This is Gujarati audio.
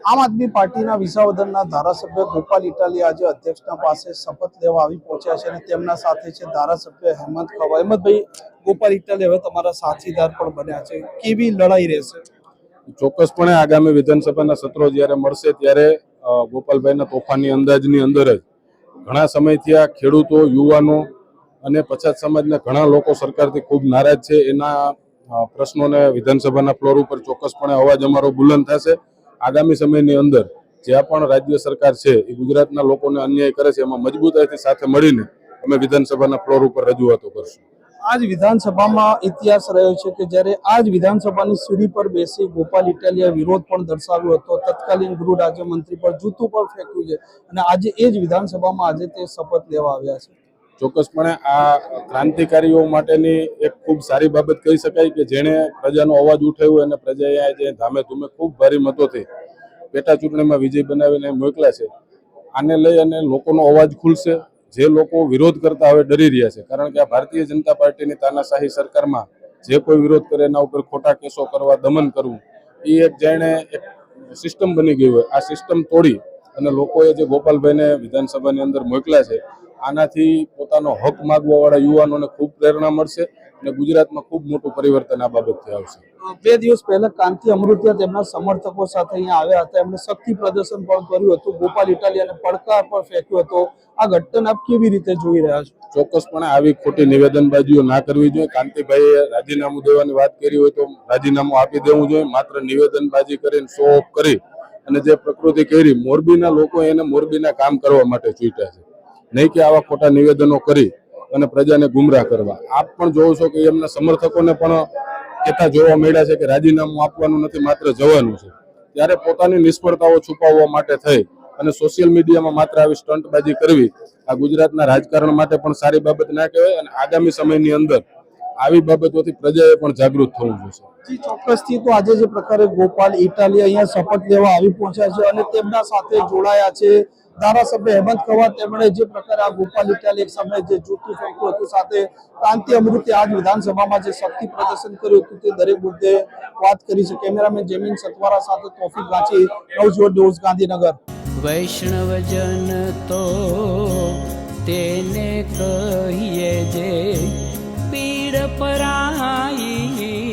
આમ આદમી પાર્ટીના વિસાવદરના ધારાસભ્ય ગોપાલ ઇટાલિયા આજે અધ્યક્ષના પાસે શપથ લેવા આવી પહોંચ્યા છે અને તેમના સાથે છે ધારાસભ્ય હેમંત ખવા. હેમંતભાઈ, ગોપાલ ઇટાલિયા હવે તમારા સાથીદાર પણ બન્યા છે, કેવી લડાઈ રહેશે? ચોક્કસપણે આગામી વિધાનસભાના સત્રો જ્યારે મળશે ત્યારે ગોપાલભાઈના તોફાની અંદાજની અંદર જ ઘણા સમયથી આ ખેડૂતો, યુવાનો અને પછાત સમાજના ઘણા લોકો સરકારથી ખૂબ નારાજ છે. એના પ્રશ્નોને વિધાનસભાના ફ્લોર ઉપર ચોક્કસપણે અવાજ અમારો બુલંદ થશે. આગામી સમયની અંદર જ્યાં પણ રાજ્ય સરકાર છે એ ગુજરાતના લોકોને અન્યાય કરે છે એમાં મજબૂતાઈથી સાથે મળીને અમે વિધાનસભાના ફ્લોર ઉપર રજૂઆતો કરશું. આજ વિધાનસભામાં ઇતિહાસ રહ્યો છે કે જ્યારે આજ વિધાનસભાની સીડી પર બેસી ગોપાલ ઇટાલિયા વિરોધ પણ દર્શાવ્યો હતો, તત્કાલીન ગૃહ રાજ્યમંત્રી પર જૂતું પણ ફેંક્યું છે અને આજે એ જ વિધાનસભામાં આજે તે શપથ લેવા આવ્યા છે. ચોક્કસપણે આ ક્રાંતિકારીઓ માટેની એક ખૂબ સારી બાબત કહી શકાય કે જેણે પ્રજાનો અવાજ ઉઠાવ્યો અને પ્રજાએ જે ધામે ધૂમે ખૂબ ભારે મતોથી પેટા ચૂંટણીમાં વિજય બનાવીને મોકલ્યા છે. આને લઈ અને લોકોનો અવાજ ખુલશે. જે લોકો વિરોધ કરતા હવે ડરી રહ્યા છે, કારણ કે આ ભારતીય જનતા પાર્ટીની તાનાશાહી સરકારમાં જે કોઈ વિરોધ કરે એના ઉપર ખોટા કેસો કરવા, દમન કરવું, એ એક જાણે એક સિસ્ટમ બની ગઈ હોય. આ સિસ્ટમ તોડી અને લોકોએ જે ગોપાલભાઈને વિધાનસભાની અંદર મોકલ્યા છે આનાથી પોતાનો હક માગવા વાળા યુવાનોને ખૂબ પ્રેરણા મળશે અને ગુજરાતમાં ખૂબ મોટું પરિવર્તન આ બાબતથી આવશે. 2 દિવસ પહેલા કાંતિ અમૃતિયા તેમના સમર્થકો સાથે અહીંયા આવ્યા હતા. એમણે શક્તિ પ્રદર્શન પણ કર્યું હતું, ગોપાલ ઇટાલિયાને પડકાર પણ ફેંક્યો હતો. આ ઘટના આપ કેવી રીતે જોઈ રહ્યા છો? ચોક્કસપણે આવી ખોટી નિવેદનબાજીઓ ના કરવી જોઈએ. કાંતિભાઈએ રાજીનામું દેવાની વાત કરી હોય તો રાજીનામું આપી દેવું જોઈએ. માત્ર નિવેદનબાજી કરીને શો ઓફ કરી અને જે પ્રકૃતિ કરી, મોરબીના લોકો એને મોરબીના કામ કરવા માટે ચૂંટ્યા છે, નહીં કે આવા ખોટા નિવેદનો કરી અને પ્રજાને ગુમરાહ કરવા. આપ પણ જોવો છો કે એમના સમર્થકોને પણ કહેતા જોવા મળ્યા છે કે રાજીનામું આપવાનું નથી, માત્ર જવાનું છે. ત્યારે પોતાની નિષ્ફળતાઓ છુપાવવા માટે થઈ અને સોશિયલ મીડિયામાં માત્ર આવી સ્ટંટબાજી કરવી આ ગુજરાતના રાજકારણ માટે પણ સારી બાબત ના કહેવાય અને આગામી સમયની અંદર આવી બાબતોથી પ્રજાએ પણ જાગૃત થવું જોઈએ. જી, ચોક્કસથી. તો આજે જે પ્રકારે ગોપાલ ઇટાલિયા અહીંયા શપથ લેવા આવી પહોંચ્યા છે અને તેમના સાથે જોડાયા છે ધારાસભ્ય હેમંત ખવા, તેમણે જે પ્રકારે આ ગોપાલ ઇટાલિયા સામે જે જૂઠું ફેંક્યું હતું, સાથે કાંતિ અમૃતે આજ વિધાનસભામાં જે શક્તિ પ્રદર્શન કર્યું હતું તે દરેક મુદ્દે વાત કરી છે. કેમેરામેન જેમિન સતવારા સાથે તોફિક ગાંચી, નવજીવન ન્યૂઝ, ગાંધીનગર. વૈષ્ણવજન તો તેને કહીએ જે પીડ પરાઈ.